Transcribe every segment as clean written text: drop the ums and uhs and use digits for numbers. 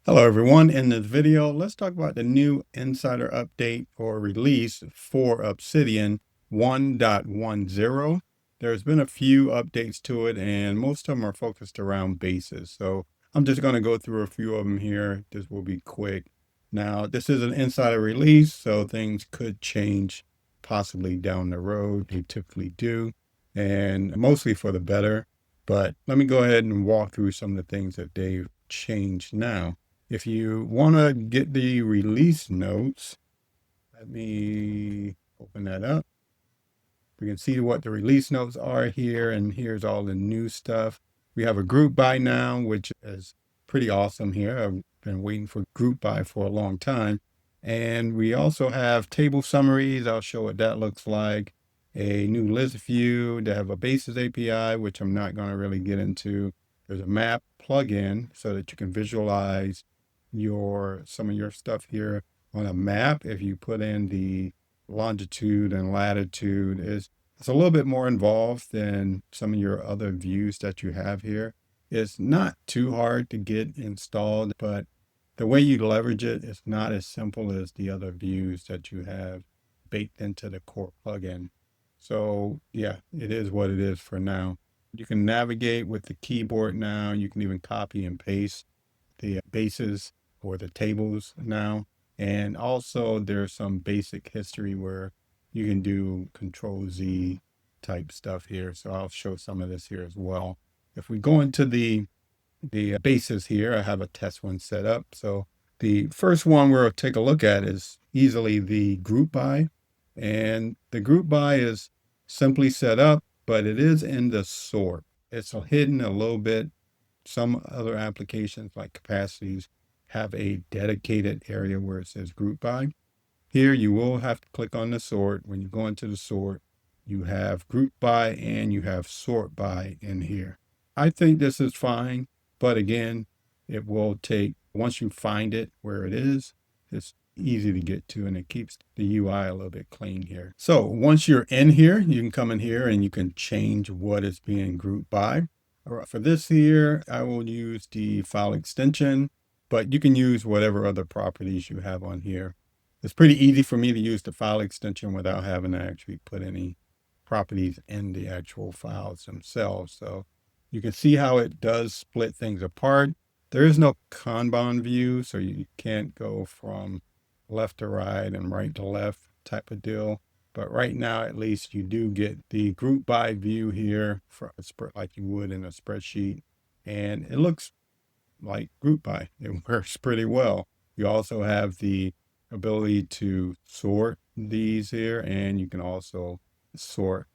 Hello everyone, in this video, let's talk about the new insider update or release for Obsidian 1.10. There's been a few updates to it and most of them are focused around bases. So I'm just going to go through a few of them here. This will be quick. Now, this is an insider release, so things could change possibly down the road. They typically do, and mostly for the better. But let me go ahead and walk through some of the things that they've changed now. If you want to get the release notes, let me open that up. We can see what the release notes are here, and here's all the new stuff. We have a group by now, which is pretty awesome here. I've been waiting for group by for a long time. And we also have table summaries. I'll show what that looks like. A new list view. They have a basis API, which I'm not going to really get into. There's a map plugin so that you can visualize some of your stuff here on a map. If you put in the longitude and latitude, it's a little bit more involved than some of your other views that you have here. It's not too hard to get installed, but the way you leverage it is not as simple as the other views that you have baked into the core plugin. So yeah, it is what it is for now. You can navigate with the keyboard now. You can even copy and paste the bases or the tables now. And also there's some basic history where you can do Control Z type stuff here. So I'll show some of this here as well. If we go into the bases here, I have a test one set up. So the first one we'll take a look at is easily the group by. And the group by is simply set up, but it is in the sort. It's hidden a little bit. Some other applications like capacities have a dedicated area where it says group by. Here you will have to click on the sort. When you go into the sort, you have group by and you have sort by in here. I think this is fine, but again, it will take, once you find it where it is, it's easy to get to and it keeps the UI a little bit clean here. So once you're in here, you can come in here and you can change what is being grouped by. All right, for this here, I will use the file extension, but you can use whatever other properties you have on here. It's pretty easy for me to use the file extension without having to actually put any properties in the actual files themselves. So you can see how it does split things apart. There is no Kanban view, so you can't go from left to right and right to left type of deal. But right now, at least you do get the group by view here for like you would in a spreadsheet. And it looks like group by. It works pretty well. You also have the ability to sort these here, and you can also sort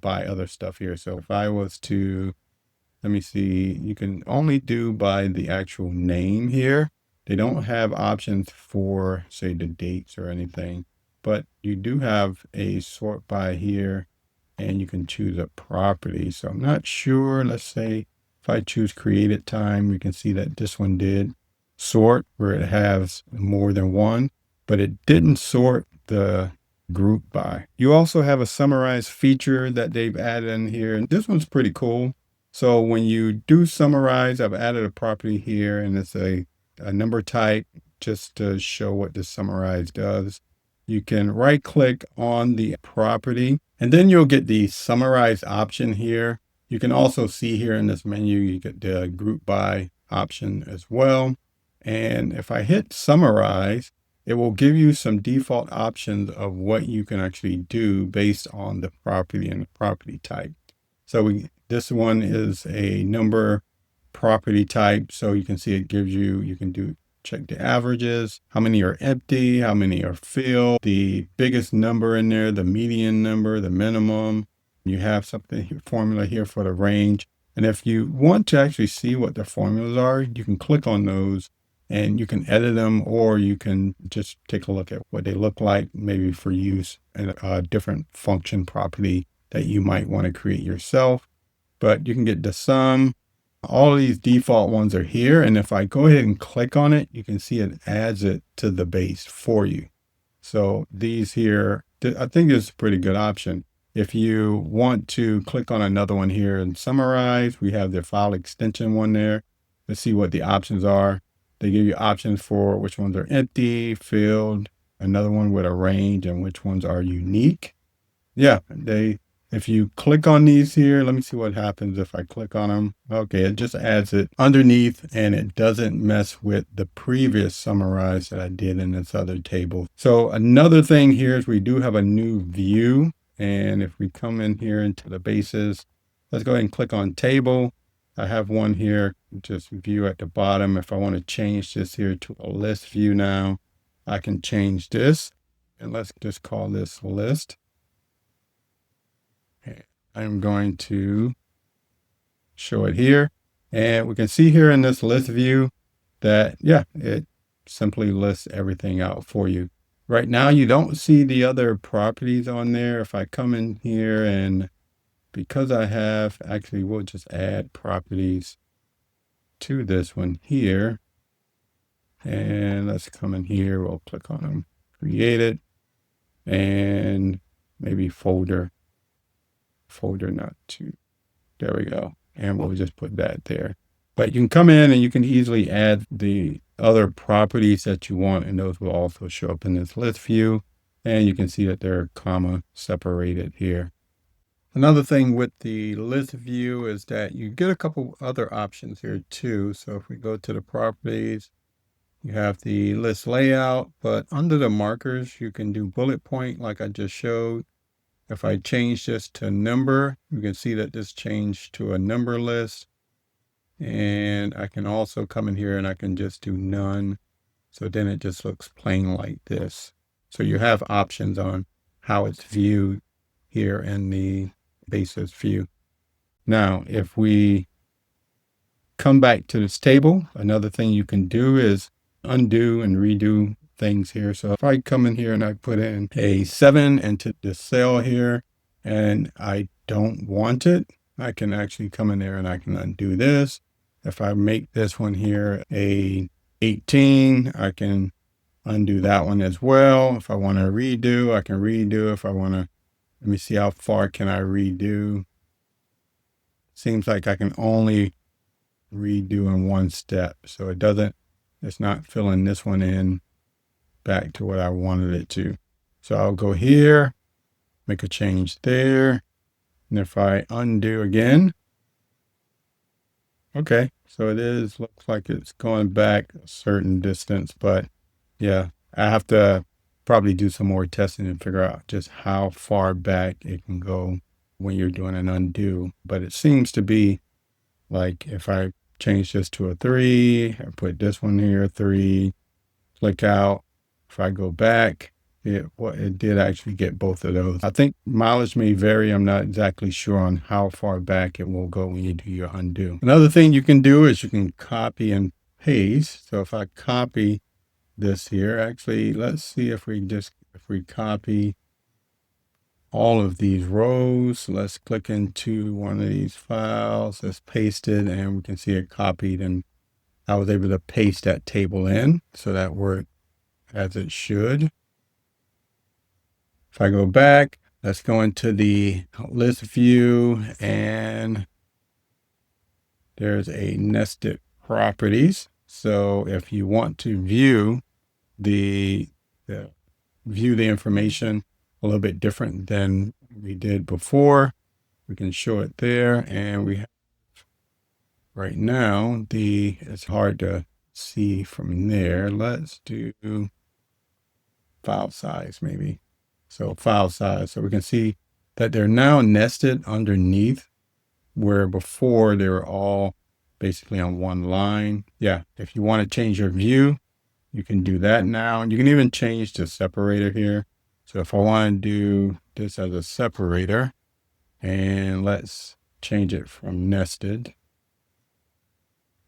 by other stuff here. So if I was to, let me see, you can only do by the actual name here. They don't have options for, say, the dates or anything, but you do have a sort by here, and you can choose a property. So I'm not sure. Let's say if I choose created time, we can see that this one did sort where it has more than one, but it didn't sort the group by. You also have a summarize feature that they've added in here, and this one's pretty cool. So when you do summarize, I've added a property here, and it's a number type just to show what the summarize does. You can right click on the property and then you'll get the summarize option here. You can also see here in this menu, you get the group by option as well. And if I hit summarize, it will give you some default options of what you can actually do based on the property and the property type. So this one is a number property type. So you can see it gives you can check the averages, how many are empty, how many are filled, the biggest number in there, the median number, the minimum. You have something formula here for the range. And if you want to actually see what the formulas are, you can click on those and you can edit them, or you can just take a look at what they look like, maybe for use in a different function property that you might want to create yourself. But you can get the sum. All of these default ones are here. And if I go ahead and click on it, you can see it adds it to the base for you. So these here, I think this is a pretty good option. If you want to click on another one here and summarize, we have the file extension one there. Let's see what the options are. They give you options for which ones are empty, filled, another one with a range, and which ones are unique. Yeah, if you click on these here, let me see what happens if I click on them. Okay, it just adds it underneath and it doesn't mess with the previous summarize that I did in this other table. So another thing here is we do have a new view. And if we come in here into the bases, let's go ahead and click on table. I have one here, just view at the bottom. If I want to change this here to a list view now, I can change this. And let's just call this list. I'm going to show it here. And we can see here in this list view that, yeah, it simply lists everything out for you. Right now, you don't see the other properties on there. If I come in here and because I have, actually, we'll just add properties to this one here. And let's come in here. We'll click on them, create it, and maybe folder not to. There we go. And we'll just put that there. But you can come in and you can easily add the other properties that you want, and those will also show up in this list view. And you can see that they're comma separated here. Another thing with the list view is that you get a couple other options here too. So if we go to the properties, you have the list layout, but under the markers, you can do bullet point like I just showed. If I change this to number, you can see that this changed to a number list. And I can also come in here and I can just do none. So then it just looks plain like this. So you have options on how it's viewed here in the basis view. Now, if we come back to this table, another thing you can do is undo and redo things here. So if I come in here and I put in a 7 into the cell here and I don't want it, I can actually come in there and I can undo this. If I make this one here a 18, I can undo that one as well. If I want to redo, I can redo. If I want to, let me see how far can I redo. Seems like I can only redo in one step. So it's not filling this one in back to what I wanted it to. So I'll go here, make a change there. And if I undo again, okay, so looks like it's going back a certain distance, but yeah, I have to probably do some more testing and figure out just how far back it can go when you're doing an undo. But it seems to be like if I change this to a 3, I put this one here, 3, click out. If I go back, it did actually get both of those. I think mileage may vary. I'm not exactly sure on how far back it will go when you do your undo. Another thing you can do is you can copy and paste. So if I copy this here, actually, let's see if we copy all of these rows. Let's click into one of these files. Let's paste it and we can see it copied, and I was able to paste that table in. So that worked as it should. If I go back, let's go into the list view and there's a nested properties. So if you want to view the information a little bit different than we did before, we can show it there. And we have right now, it's hard to see from there. Let's do file size maybe. So file size. So we can see that they're now nested underneath where before they were all basically on one line. Yeah. If you want to change your view, you can do that now. You can even change the separator here. So if I want to do this as a separator, and let's change it from nested,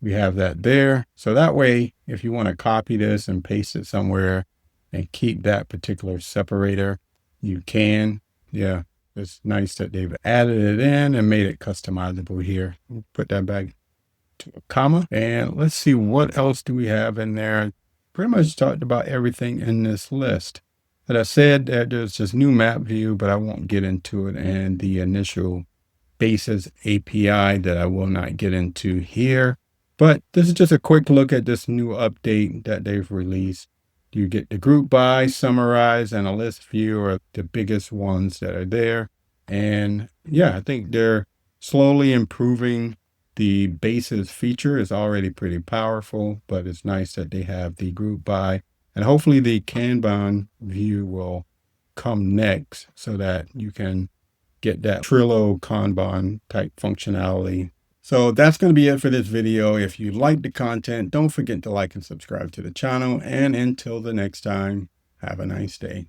we have that there. So that way, if you want to copy this and paste it somewhere and keep that particular separator, you can. Yeah, it's nice that they've added it in and made it customizable here. We'll put that back to a comma. And let's see, what else do we have in there? Pretty much talked about everything in this list. As I said, there's this new map view, but I won't get into it, and the initial basis API that I will not get into here. But this is just a quick look at this new update that they've released. You get the group by, summarize, and a list view are the biggest ones that are there. And yeah, I think they're slowly improving. The basis feature is already pretty powerful, but it's nice that they have the group by, and hopefully the Kanban view will come next so that you can get that Trello Kanban type functionality. So that's going to be it for this video. If you like the content, don't forget to like and subscribe to the channel. And until the next time, have a nice day.